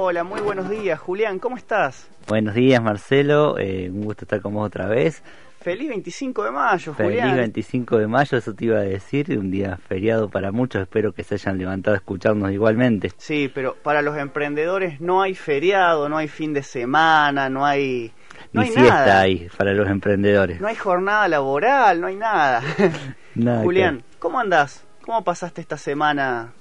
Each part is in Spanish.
Hola, muy buenos días, Julián, ¿cómo estás? Buenos días, Marcelo, un gusto estar con vos otra vez. Feliz 25 de mayo, Julián. Feliz 25 de mayo, eso te iba a decir, un día feriado para muchos, espero que se hayan levantado a escucharnos igualmente. Sí, pero para los emprendedores no hay feriado, no hay fin de semana, no hay siesta nada. hay para los emprendedores. No hay jornada laboral, no hay nada. Nada. Julián, ¿cómo andás? ¿Cómo pasaste esta semana?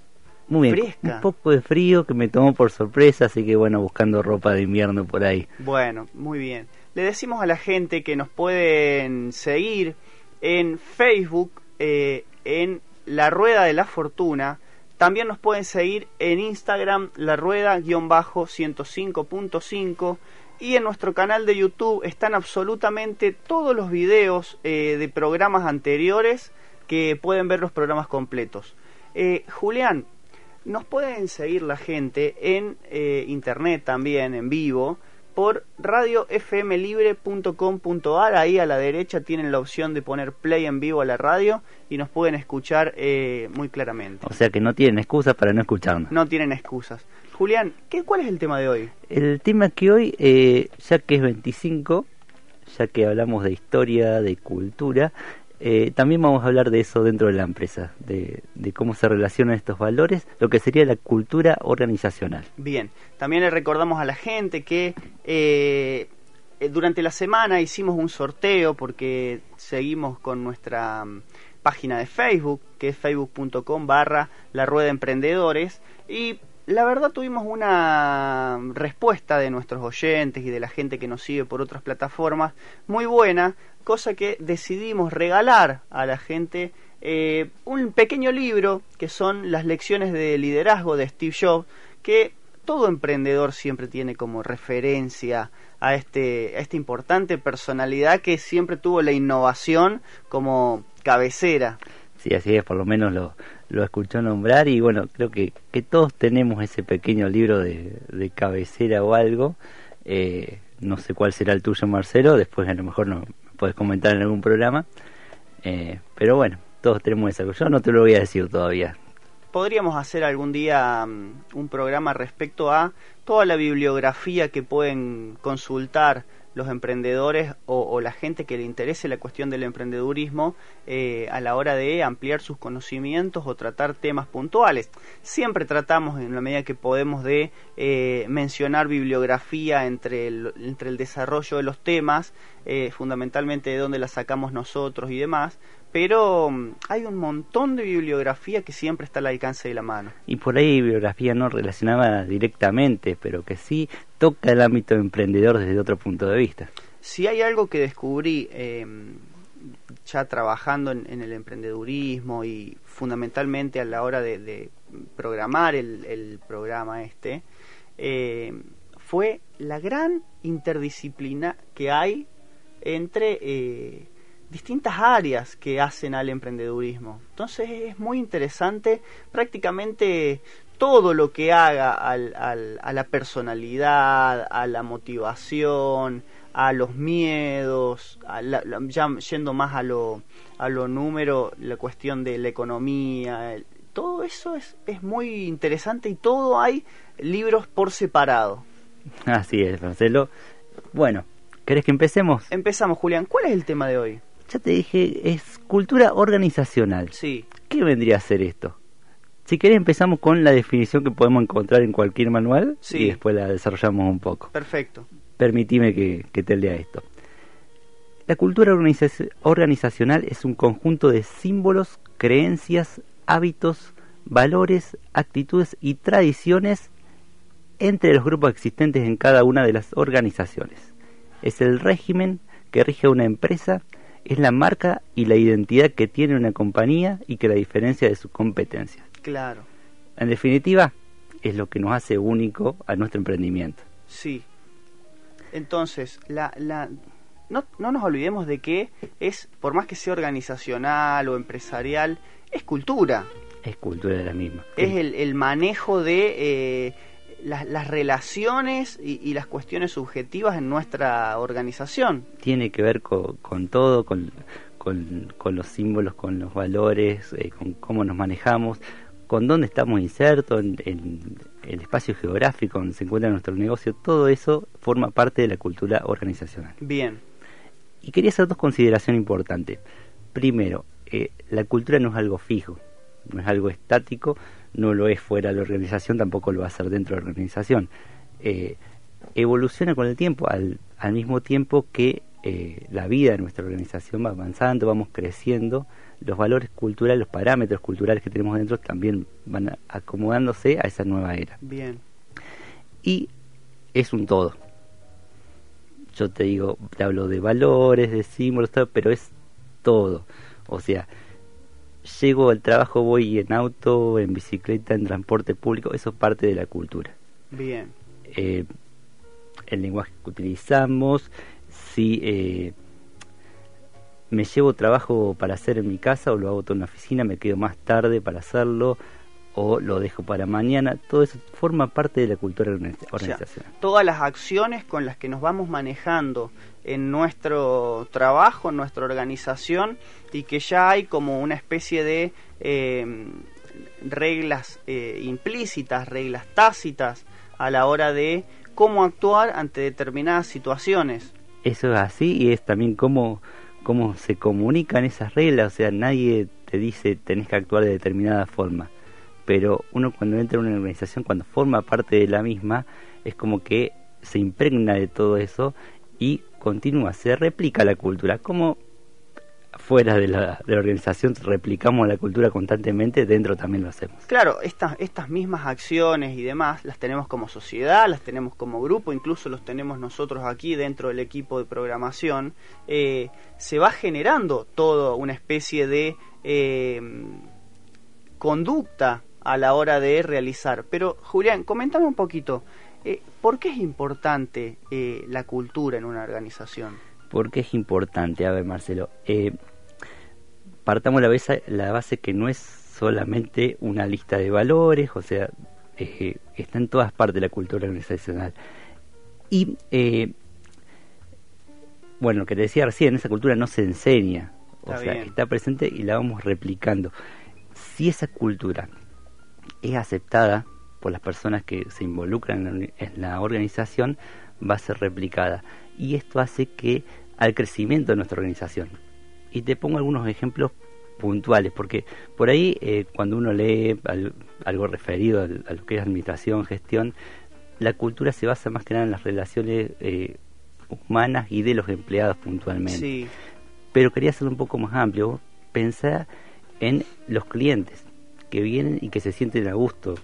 Muy bien, Fresca. un poco de frío que me tomó por sorpresa, así que bueno, buscando ropa de invierno por ahí. Bueno, muy bien. Le decimos a la gente que nos pueden seguir en Facebook, en La Rueda de la Fortuna. También nos pueden seguir en Instagram, La Rueda-105.5. Y en nuestro canal de YouTube están absolutamente todos los videos de programas anteriores que pueden ver los programas completos. Julián, nos pueden seguir la gente en internet también, en vivo, por radiofmlibre.com.ar. Ahí a la derecha tienen la opción de poner play en vivo a la radio y nos pueden escuchar muy claramente. O sea que no tienen excusas para no escucharnos. No tienen excusas. Julián, ¿cuál es el tema de hoy? El tema que hoy, ya que es 25, ya que hablamos de historia, de cultura, también vamos a hablar de eso dentro de la empresa, de cómo se relacionan estos valores, lo que sería la cultura organizacional. Bien, también le recordamos a la gente que durante la semana hicimos un sorteo porque seguimos con nuestra página de Facebook, que es facebook.com/La Rueda Emprendedores, y la verdad tuvimos una respuesta de nuestros oyentes y de la gente que nos sigue por otras plataformas muy buena, cosa que decidimos regalar a la gente un pequeño libro que son las lecciones de liderazgo de Steve Jobs, que todo emprendedor siempre tiene como referencia a esta importante personalidad que siempre tuvo la innovación como cabecera. Sí, así es, por lo menos lo escuchó nombrar y bueno, creo que todos tenemos ese pequeño libro de cabecera o algo. No sé cuál será el tuyo, Marcelo, después a lo mejor no puedes comentar en algún programa, pero bueno, todos tenemos eso. Yo no te lo voy a decir todavía. Podríamos hacer algún día un programa respecto a toda la bibliografía que pueden consultar los emprendedores o la gente que le interese la cuestión del emprendedurismo a la hora de ampliar sus conocimientos o tratar temas puntuales. Siempre tratamos en la medida que podemos de mencionar bibliografía entre el desarrollo de los temas, fundamentalmente de dónde la sacamos nosotros y demás, pero hay un montón de bibliografía que siempre está al alcance de la mano. Y por ahí bibliografía no relacionada directamente, pero que sí toca el ámbito emprendedor desde otro punto de vista. Si hay algo que descubrí ya trabajando en el emprendedurismo y fundamentalmente a la hora de programar el programa fue la gran interdisciplina que hay entre distintas áreas que hacen al emprendedurismo. Entonces es muy interesante prácticamente todo lo que haga a la personalidad, a la motivación, a los miedos, ya yendo más a lo número, la cuestión de la economía, todo eso es muy interesante y todo hay libros por separado. Así es, Marcelo. Bueno, ¿querés que empecemos? Empezamos, Julián. ¿Cuál es el tema de hoy? Ya te dije, es cultura organizacional. Sí. ¿Qué vendría a ser esto? Si querés empezamos con la definición que podemos encontrar en cualquier manual, sí, y después la desarrollamos un poco. Perfecto. Permitime que te lea esto. La cultura organizacional es un conjunto de símbolos, creencias, hábitos, valores, actitudes y tradiciones entre los grupos existentes en cada una de las organizaciones. Es el régimen que rige a una empresa, es la marca y la identidad que tiene una compañía y que la diferencia de sus competencias. Claro. En definitiva, es lo que nos hace único a nuestro emprendimiento. Sí. Entonces, no nos olvidemos de que es, por más que sea organizacional o empresarial, es cultura. Es cultura de la misma. Es el manejo de las relaciones y las cuestiones subjetivas en nuestra organización. Tiene que ver con todo, con los símbolos, con los valores, con cómo nos manejamos, con dónde estamos insertos, en el espacio geográfico donde se encuentra nuestro negocio, todo eso forma parte de la cultura organizacional. Bien. Y quería hacer dos consideraciones importantes. Primero, la cultura no es algo fijo, no es algo estático, no lo es fuera de la organización, tampoco lo va a ser dentro de la organización. Evoluciona con el tiempo, al mismo tiempo que la vida de nuestra organización va avanzando, vamos creciendo, los valores culturales, los parámetros culturales que tenemos dentro también van acomodándose a esa nueva era. Bien. Y es un todo. Yo te digo, te hablo de valores, de símbolos, todo, pero es todo. O sea, llego al trabajo, voy en auto, en bicicleta, en transporte público, eso es parte de la cultura. Bien. El lenguaje que utilizamos, si me llevo trabajo para hacer en mi casa o lo hago todo en la oficina, me quedo más tarde para hacerlo o lo dejo para mañana, todo eso forma parte de la cultura organizacional. O sea, todas las acciones con las que nos vamos manejando en nuestro trabajo, en nuestra organización, y que ya hay como una especie de reglas implícitas, reglas tácitas a la hora de cómo actuar ante determinadas situaciones. Eso es así, y es también cómo se comunican esas reglas. O sea, nadie te dice tenés que actuar de determinada forma, pero uno cuando entra en una organización, cuando forma parte de la misma, es como que se impregna de todo eso y continúa, se replica la cultura. Como fuera de la organización replicamos la cultura constantemente, dentro también lo hacemos. Claro, estas mismas acciones y demás las tenemos como sociedad, las tenemos como grupo, incluso los tenemos nosotros aquí dentro del equipo de programación. Se va generando toda una especie de conducta a la hora de realizar. Pero Julián, coméntame un poquito, ¿por qué es importante la cultura en una organización? ¿Por qué es importante? A ver, Marcelo, partamos la base que no es solamente una lista de valores, o sea, está en todas partes la cultura organizacional. Y, bueno, lo que te decía recién, esa cultura no se enseña, está presente y la vamos replicando. Si esa cultura es aceptada por las personas que se involucran en la organización, va a ser replicada. Y esto hace que al crecimiento de nuestra organización. Y te pongo algunos ejemplos puntuales, porque por ahí cuando uno lee algo referido a lo que es administración, gestión, la cultura se basa más que nada en las relaciones humanas y de los empleados puntualmente. Sí. Pero quería hacerlo un poco más amplio, pensar en los clientes que vienen y que se sienten a gusto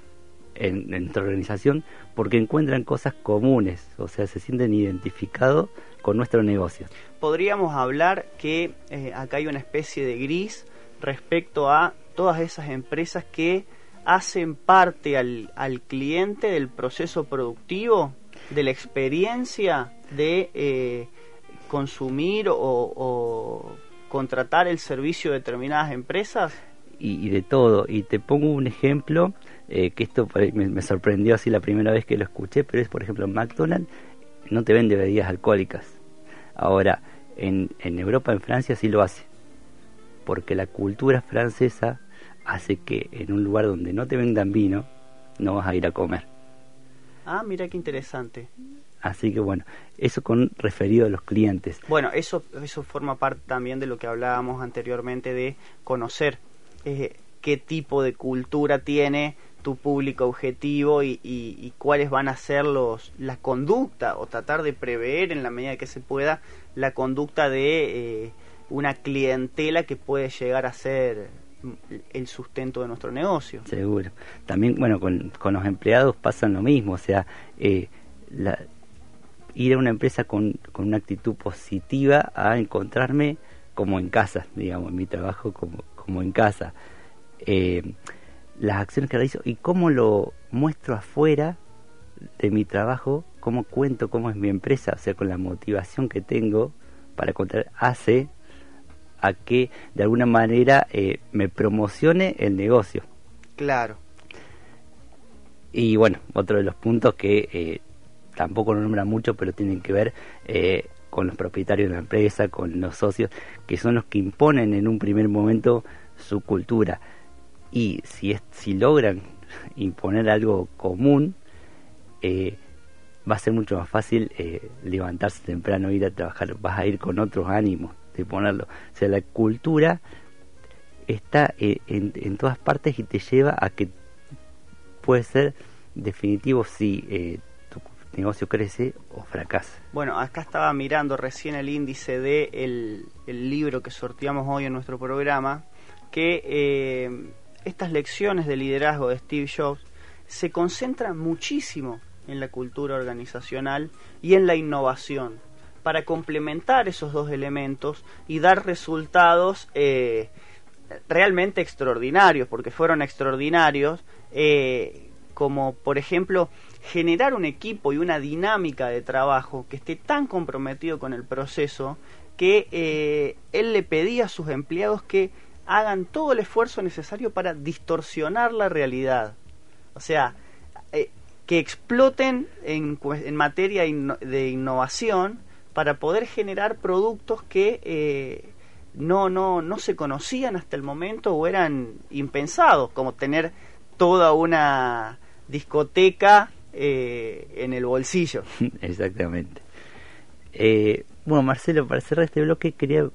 en nuestra organización porque encuentran cosas comunes, o sea, se sienten identificados con nuestro negocio. Podríamos hablar que acá hay una especie de gris respecto a todas esas empresas que hacen parte al cliente del proceso productivo, de la experiencia de consumir o contratar el servicio de determinadas empresas. Y de todo, y te pongo un ejemplo que esto me sorprendió así la primera vez que lo escuché, pero es, por ejemplo, McDonald's no te vende bebidas alcohólicas. Ahora, en Europa, en Francia sí lo hace, porque la cultura francesa hace que en un lugar donde no te vendan vino, no vas a ir a comer. Ah, mira qué interesante. Así que bueno, eso con referido a los clientes. Bueno, eso forma parte también de lo que hablábamos anteriormente de conocer qué tipo de cultura tiene tu público objetivo y cuáles van a ser la conducta, o tratar de prever en la medida que se pueda la conducta de una clientela que puede llegar a ser el sustento de nuestro negocio. Seguro. También, bueno, con los empleados pasa lo mismo, o sea, ir a una empresa con una actitud positiva a encontrarme como en casa, digamos, en mi trabajo como en casa. Las acciones que realizo y cómo lo muestro afuera de mi trabajo, cómo cuento cómo es mi empresa, o sea, con la motivación que tengo para contar, hace a que de alguna manera me promocione el negocio. Claro. Y bueno, otro de los puntos que tampoco lo nombran mucho, pero tienen que ver con los propietarios de la empresa, con los socios, que son los que imponen en un primer momento su cultura. y si logran imponer algo común, va a ser mucho más fácil levantarse temprano, ir a trabajar, vas a ir con otros ánimos de ponerlo. O sea, la cultura está en todas partes y te lleva a que puede ser definitivo si tu negocio crece o fracasa. Bueno, acá estaba mirando recién el índice de el libro que sorteamos hoy en nuestro programa, que estas lecciones de liderazgo de Steve Jobs se concentran muchísimo en la cultura organizacional y en la innovación, para complementar esos dos elementos y dar resultados realmente extraordinarios, porque fueron extraordinarios, como por ejemplo generar un equipo y una dinámica de trabajo que esté tan comprometido con el proceso que él le pedía a sus empleados que hagan todo el esfuerzo necesario para distorsionar la realidad, o sea, que exploten en materia de innovación para poder generar productos que no se conocían hasta el momento o eran impensados, como tener toda una discoteca en el bolsillo. Exactamente. Bueno, Marcelo, para cerrar este bloque quería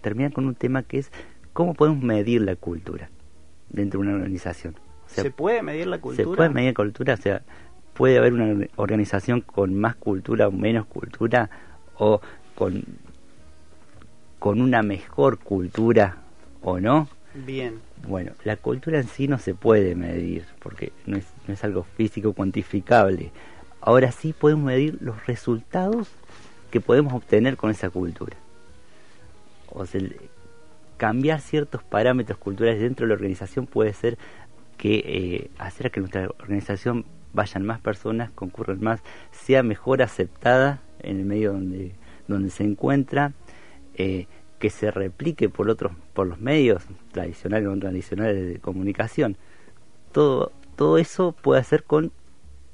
terminar con un tema que es cómo podemos medir la cultura dentro de una organización. O sea, ¿se puede medir la cultura? Se puede medir la cultura, o sea, puede haber una organización con más cultura o menos cultura, o con una mejor cultura o no. Bien. Bueno, la cultura en sí no se puede medir porque no es algo físico cuantificable. Ahora sí podemos medir los resultados que podemos obtener con esa cultura. O sea, cambiar ciertos parámetros culturales dentro de la organización puede ser que hacer que nuestra organización vayan más personas, concurran más, sea mejor aceptada en el medio donde se encuentra, que se replique por los medios tradicionales o no tradicionales de comunicación. Todo eso puede hacer con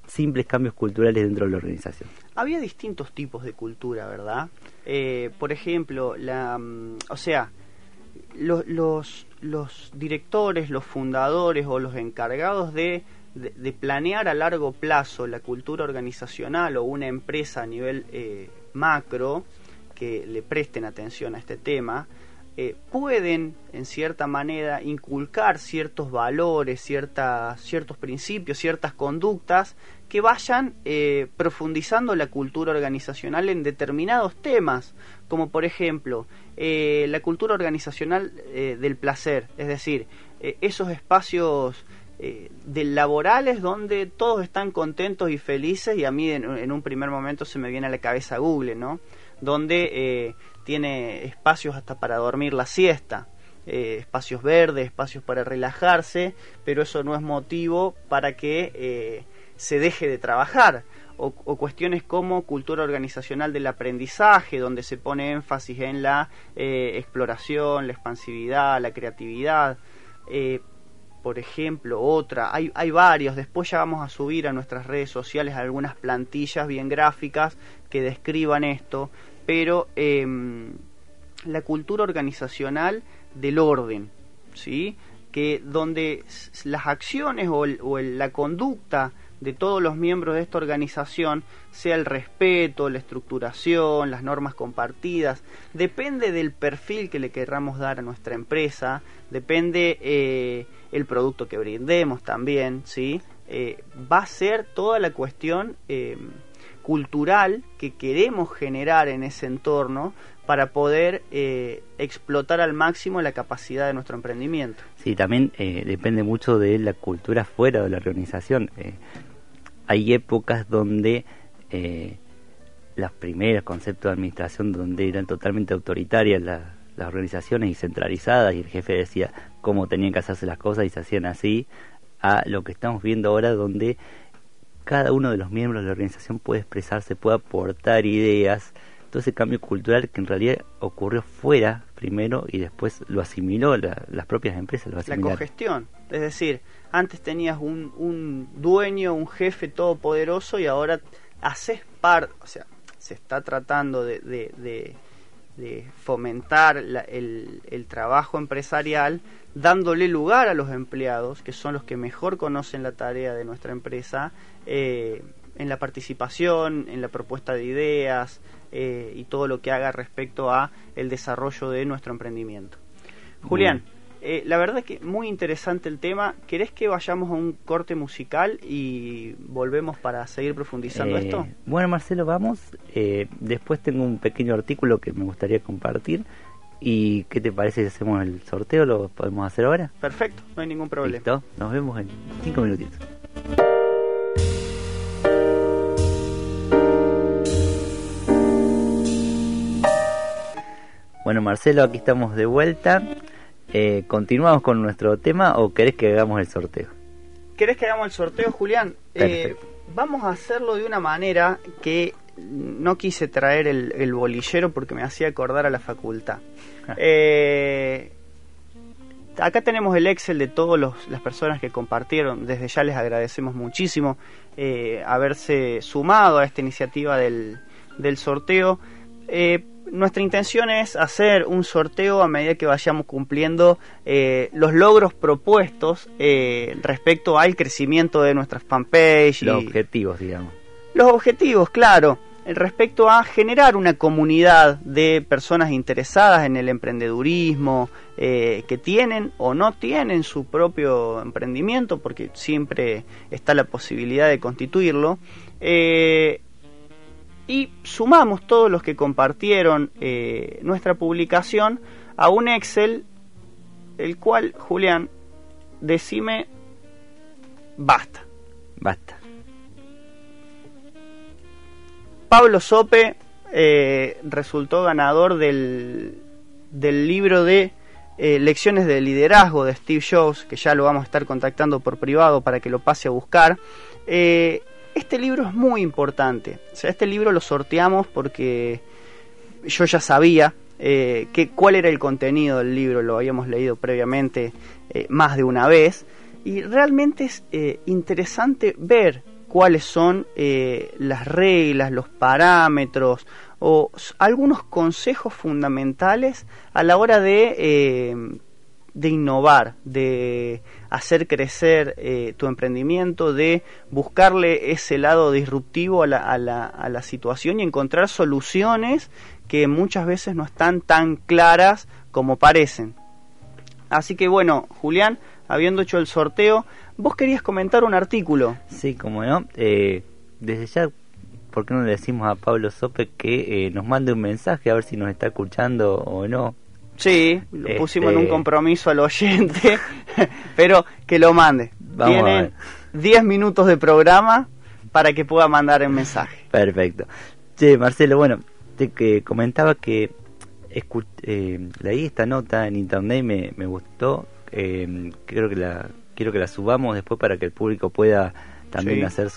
simples cambios culturales dentro de la organización. Había distintos tipos de cultura, ¿verdad? Por ejemplo, los directores, los fundadores o los encargados de planear a largo plazo la cultura organizacional o una empresa a nivel macro, que le presten atención a este tema, pueden en cierta manera inculcar ciertos valores, ciertos principios, ciertas conductas que vayan profundizando la cultura organizacional en determinados temas, como por ejemplo la cultura organizacional del placer, es decir, esos espacios laborales donde todos están contentos y felices, y a mí en un primer momento se me viene a la cabeza Google, ¿no? Donde tiene espacios hasta para dormir la siesta, espacios verdes, espacios para relajarse, pero eso no es motivo para que se deje de trabajar, o cuestiones como cultura organizacional del aprendizaje, donde se pone énfasis en la exploración, la expansividad, la creatividad. Por ejemplo, hay varios, después ya vamos a subir a nuestras redes sociales algunas plantillas bien gráficas que describan esto, pero la cultura organizacional del orden, ¿sí? Que donde las acciones o la conducta de todos los miembros de esta organización sea el respeto, la estructuración, las normas compartidas, depende del perfil que le querramos dar a nuestra empresa, depende el producto que brindemos también, ¿sí? Va a ser toda la cuestión cultural que queremos generar en ese entorno para poder explotar al máximo la capacidad de nuestro emprendimiento. Sí, también depende mucho de la cultura fuera de la organización. Hay épocas donde los primeros conceptos de administración donde eran totalmente autoritarias las organizaciones y centralizadas, y el jefe decía cómo tenían que hacerse las cosas y se hacían así, a lo que estamos viendo ahora donde cada uno de los miembros de la organización puede expresarse, puede aportar ideas. Todo ese cambio cultural que en realidad ocurrió fuera primero y después lo asimiló, las propias empresas lo asimilaron. La cogestión, es decir, antes tenías un dueño, un jefe todopoderoso, y ahora haces parte, o sea, se está tratando de fomentar el trabajo empresarial, dándole lugar a los empleados, que son los que mejor conocen la tarea de nuestra empresa, en la participación, en la propuesta de ideas y todo lo que haga respecto a el desarrollo de nuestro emprendimiento. Julián, la verdad que muy interesante el tema. ¿Querés que vayamos a un corte musical y volvemos para seguir profundizando esto? Bueno, Marcelo, vamos. Después tengo un pequeño artículo que me gustaría compartir. ¿Y qué te parece si hacemos el sorteo? ¿Lo podemos hacer ahora? Perfecto, no hay ningún problema. Listo, nos vemos en 5 minutitos. Bueno, Marcelo, aquí estamos de vuelta. ¿Continuamos con nuestro tema o querés que hagamos el sorteo? ¿Querés que hagamos el sorteo, Julián? Vamos a hacerlo de una manera que no quise traer el bolillero porque me hacía acordar a la facultad. Acá tenemos el Excel de todas las personas que compartieron. Desde ya les agradecemos muchísimo haberse sumado a esta iniciativa del sorteo. Nuestra intención es hacer un sorteo a medida que vayamos cumpliendo los logros propuestos respecto al crecimiento de nuestras fanpage. Los objetivos, digamos. Los objetivos, claro, respecto a generar una comunidad de personas interesadas en el emprendedurismo, que tienen o no tienen su propio emprendimiento, porque siempre está la posibilidad de constituirlo. Y sumamos todos los que compartieron nuestra publicación a un Excel, el cual, Julián, decime, basta. Basta. Pablo Sope resultó ganador del libro de Lecciones de Liderazgo de Steve Jobs, que ya lo vamos a estar contactando por privado para que lo pase a buscar. Este libro es muy importante. O sea, este libro lo sorteamos porque yo ya sabía cuál era el contenido del libro, lo habíamos leído previamente más de una vez, y realmente es interesante ver cuáles son las reglas, los parámetros o algunos consejos fundamentales a la hora de innovar, de hacer crecer tu emprendimiento, de buscarle ese lado disruptivo a la situación y encontrar soluciones que muchas veces no están tan claras como parecen. Así que bueno, Julián, habiendo hecho el sorteo, vos querías comentar un artículo. Sí, como no. Desde ya, ¿por qué no le decimos a Pablo Sope que nos mande un mensaje a ver si nos está escuchando o no? Sí, lo pusimos en un compromiso al oyente, pero que lo mande. Tienen 10 minutos de programa para que pueda mandar el mensaje. Perfecto. Che, Marcelo, bueno, te comentaba que leí esta nota en internet y me gustó. Quiero que la subamos después para que el público pueda también hacer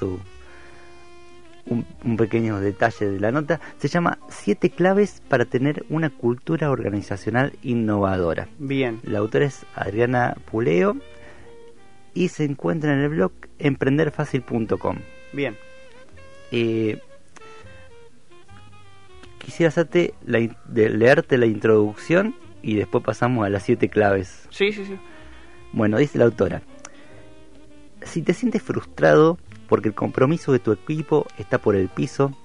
un pequeño detalle de la nota. Se llama 7 claves para tener una cultura organizacional innovadora. Bien. La autora es Adriana Puleo y se encuentra en el blog emprenderfacil.com. Bien. Quisiera leerte la introducción y después pasamos a las 7 claves. Sí. Bueno, dice la autora: si te sientes frustrado porque el compromiso de tu equipo está por el piso,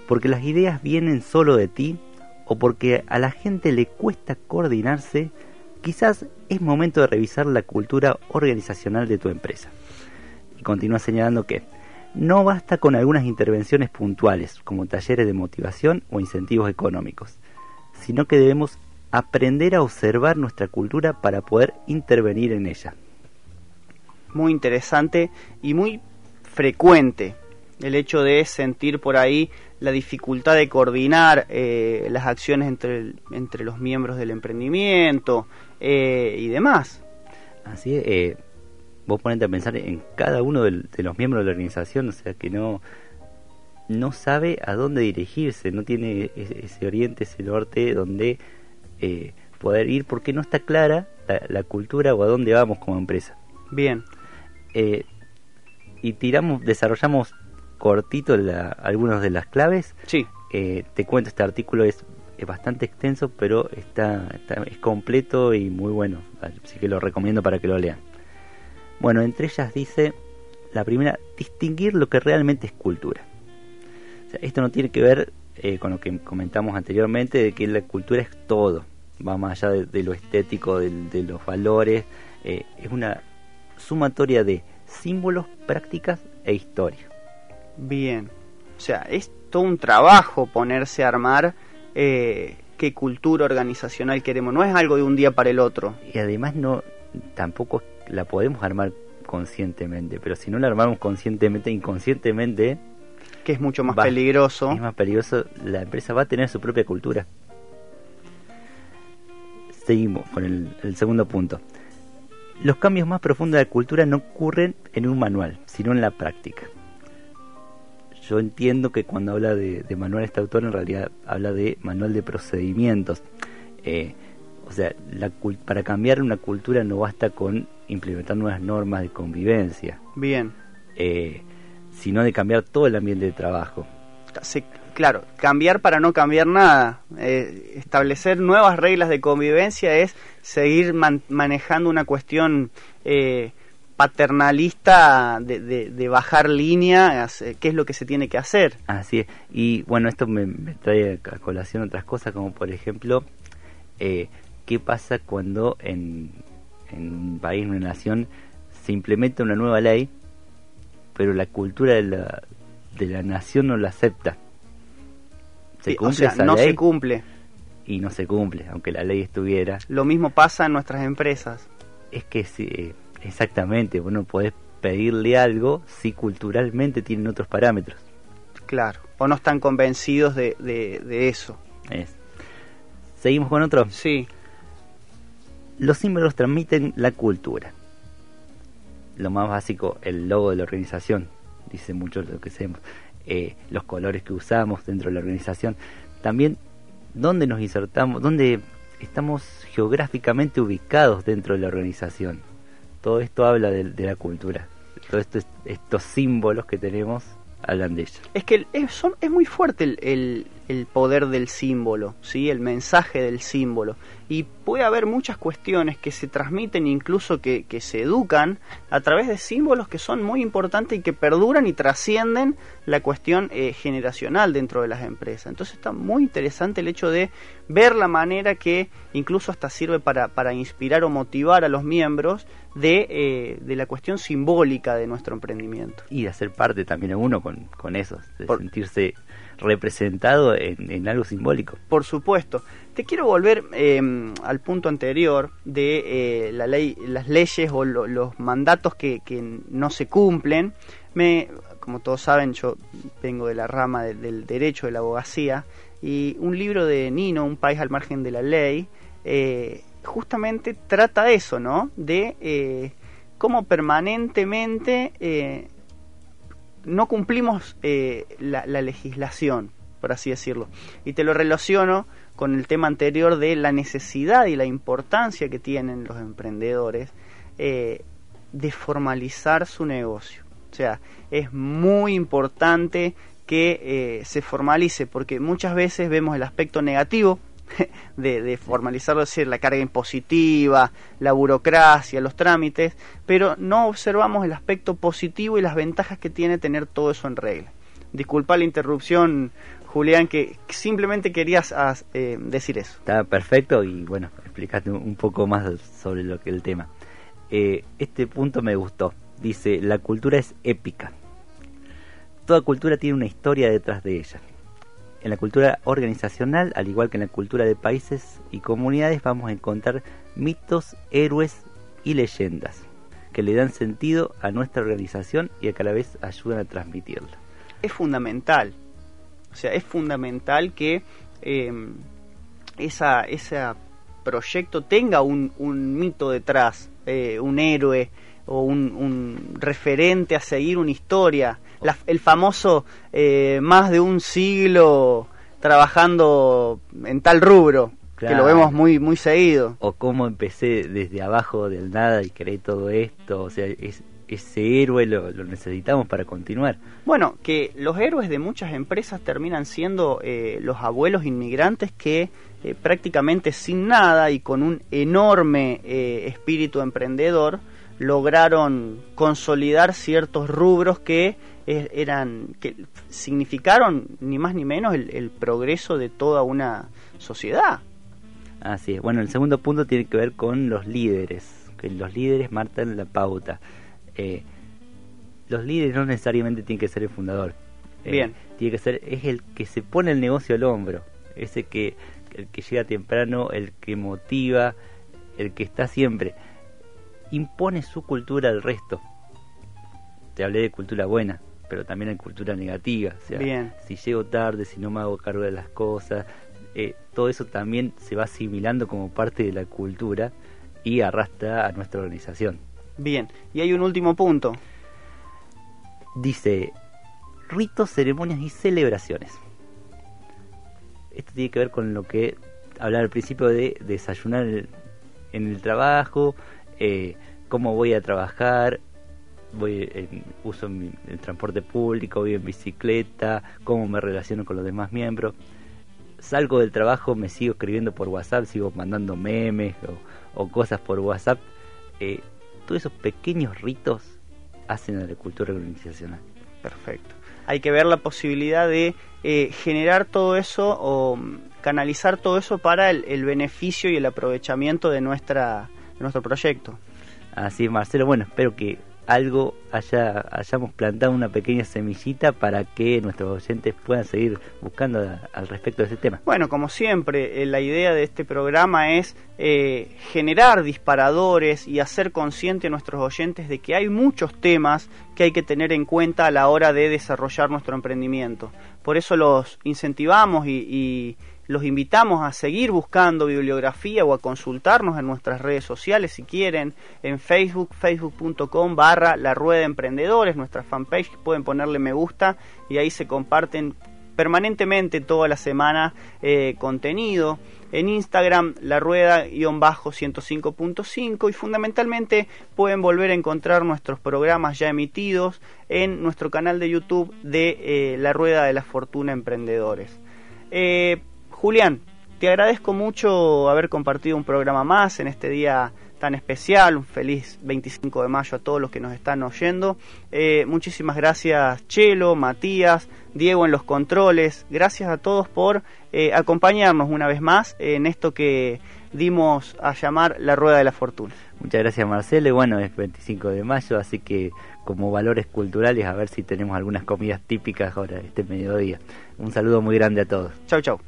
porque las ideas vienen solo de ti, o porque a la gente le cuesta coordinarse, quizás es momento de revisar la cultura organizacional de tu empresa. Y continúa señalando que no basta con algunas intervenciones puntuales, como talleres de motivación o incentivos económicos, sino que debemos aprender a observar nuestra cultura para poder intervenir en ella. Muy interesante y muy frecuente el hecho de sentir por ahí la dificultad de coordinar las acciones entre los miembros del emprendimiento y demás. Así es, vos ponete a pensar en cada uno de los miembros de la organización, o sea que no sabe a dónde dirigirse, no tiene ese oriente, ese norte donde poder ir, porque no está clara la cultura o a dónde vamos como empresa. Bien. Y desarrollamos cortito algunas de las claves. Sí. Te cuento, este artículo es es bastante extenso, pero es completo y muy bueno, así que lo recomiendo para que lo lean. Bueno, entre ellas dice, la primera, distinguir lo que realmente es cultura. O sea, esto no tiene que ver con lo que comentamos anteriormente, de que la cultura es todo, va más allá de lo estético, de los valores, es una sumatoria de símbolos, prácticas e historia. Bien, o sea, es todo un trabajo ponerse a armar qué cultura organizacional queremos, no es algo de un día para el otro. Y además tampoco la podemos armar conscientemente, pero si no la armamos conscientemente, inconscientemente, que es mucho más peligroso. Es más peligroso, la empresa va a tener su propia cultura. Seguimos con el segundo punto. Los cambios más profundos de la cultura no ocurren en un manual, sino en la práctica. Yo entiendo que cuando habla de manual este autor, en realidad habla de manual de procedimientos. O sea, para cambiar una cultura no basta con implementar nuevas normas de convivencia. Bien. Sino de cambiar todo el ambiente de trabajo. Sí, claro, cambiar para no cambiar nada. Establecer nuevas reglas de convivencia es seguir manejando una cuestión paternalista de bajar línea, qué es lo que se tiene que hacer. Así es. Y bueno, esto me trae a colación otras cosas, como por ejemplo, qué pasa cuando en un país, en una nación, se implementa una nueva ley, pero la cultura de la nación no la acepta. ¿Se cumple? O sea, esa no ley? se cumple. Y no se cumple, aunque la ley estuviera. Lo mismo pasa en nuestras empresas. Es que sí, exactamente, vos no podés pedirle algo si culturalmente tienen otros parámetros. Claro, o no están convencidos de eso. ¿Seguimos con otro? Sí. Los símbolos transmiten la cultura. Lo más básico, el logo de la organización, dice mucho lo que hacemos. Los colores que usamos dentro de la organización. También, dónde nos insertamos, dónde estamos geográficamente ubicados dentro de la organización. Todo esto habla de la cultura. Todos estos símbolos que tenemos hablan de ella. Es que es muy fuerte el poder del símbolo, ¿sí? El mensaje del símbolo. Y puede haber muchas cuestiones que se transmiten, incluso que se educan a través de símbolos que son muy importantes y que perduran y trascienden la cuestión generacional dentro de las empresas. Entonces está muy interesante el hecho de ver la manera que incluso hasta sirve para inspirar o motivar a los miembros de la cuestión simbólica de nuestro emprendimiento. Y de hacer parte también a uno con eso, de sentirse representado en algo simbólico. Por supuesto. Te quiero volver al punto anterior de las leyes o los mandatos que no se cumplen. Como todos saben, yo vengo de la rama del derecho, de la abogacía, y un libro de Nino, Un país al margen de la ley, justamente trata eso, ¿no? De cómo permanentemente no cumplimos la legislación, por así decirlo. Y te lo relaciono con el tema anterior de la necesidad y la importancia que tienen los emprendedores de formalizar su negocio. O sea, es muy importante que se formalice, porque muchas veces vemos el aspecto negativo de formalizarlo, es decir, la carga impositiva, la burocracia, los trámites, pero no observamos el aspecto positivo y las ventajas que tiene tener todo eso en regla. Disculpa la interrupción, Julián, que simplemente querías decir eso. Está perfecto, y bueno, explícate un poco más sobre lo que el tema. Este punto me gustó. Dice, la cultura es épica. Toda cultura tiene una historia detrás de ella. En la cultura organizacional, al igual que en la cultura de países y comunidades, vamos a encontrar mitos, héroes y leyendas que le dan sentido a nuestra organización y que a la vez ayudan a transmitirla. Es fundamental. O sea, es fundamental que ese proyecto tenga un mito detrás, un héroe o un referente a seguir, una historia. El famoso más de un siglo trabajando en tal rubro, claro, que lo vemos muy muy seguido. O cómo empecé desde abajo del nada y creé todo esto. O sea, ese héroe lo necesitamos para continuar. Bueno, que los héroes de muchas empresas terminan siendo los abuelos inmigrantes que prácticamente sin nada y con un enorme espíritu emprendedor lograron consolidar ciertos rubros que significaron ni más ni menos el progreso de toda una sociedad. Así es. Bueno, el segundo punto tiene que ver con los líderes, que los líderes marcan la pauta. Los líderes no necesariamente tienen que ser el fundador. Bien. Tiene que ser, es el que se pone el negocio al hombro, el que llega temprano, el que motiva, el que está siempre. Impone su cultura al resto. Te hablé de cultura buena, pero también hay cultura negativa. O sea, bien. Si llego tarde, si no me hago cargo de las cosas, todo eso también se va asimilando como parte de la cultura y arrastra a nuestra organización. Bien, y hay un último punto. Dice, ritos, ceremonias y celebraciones. Esto tiene que ver con lo que hablaba al principio de desayunar en el trabajo, cómo voy a trabajar, uso el transporte público, voy en bicicleta, cómo me relaciono con los demás miembros. Salgo del trabajo, me sigo escribiendo por WhatsApp, sigo mandando memes o cosas por WhatsApp. Todos esos pequeños ritos hacen a la cultura organizacional. Perfecto. Hay que ver la posibilidad de generar todo eso o canalizar todo eso para el beneficio y el aprovechamiento de nuestro proyecto. Así es, Marcelo. Bueno, espero que hayamos plantado una pequeña semillita para que nuestros oyentes puedan seguir buscando al respecto de este tema. Bueno, como siempre, la idea de este programa es generar disparadores y hacer consciente a nuestros oyentes de que hay muchos temas que hay que tener en cuenta a la hora de desarrollar nuestro emprendimiento. Por eso los incentivamos y los invitamos a seguir buscando bibliografía o a consultarnos en nuestras redes sociales si quieren, en Facebook, facebook.com/La Rueda de Emprendedores, nuestra fanpage, pueden ponerle me gusta y ahí se comparten permanentemente toda la semana contenido. En Instagram, La Rueda_105.5 y fundamentalmente pueden volver a encontrar nuestros programas ya emitidos en nuestro canal de YouTube de La Rueda de la Fortuna Emprendedores. Julián, te agradezco mucho haber compartido un programa más en este día tan especial. Un feliz 25 de mayo a todos los que nos están oyendo. Muchísimas gracias Chelo, Matías, Diego en los controles. Gracias a todos por acompañarnos una vez más en esto que dimos a llamar La Rueda de la Fortuna. Muchas gracias, Marcelo. Y bueno, es 25 de mayo, así que como valores culturales, a ver si tenemos algunas comidas típicas ahora este mediodía. Un saludo muy grande a todos. Chau, chau.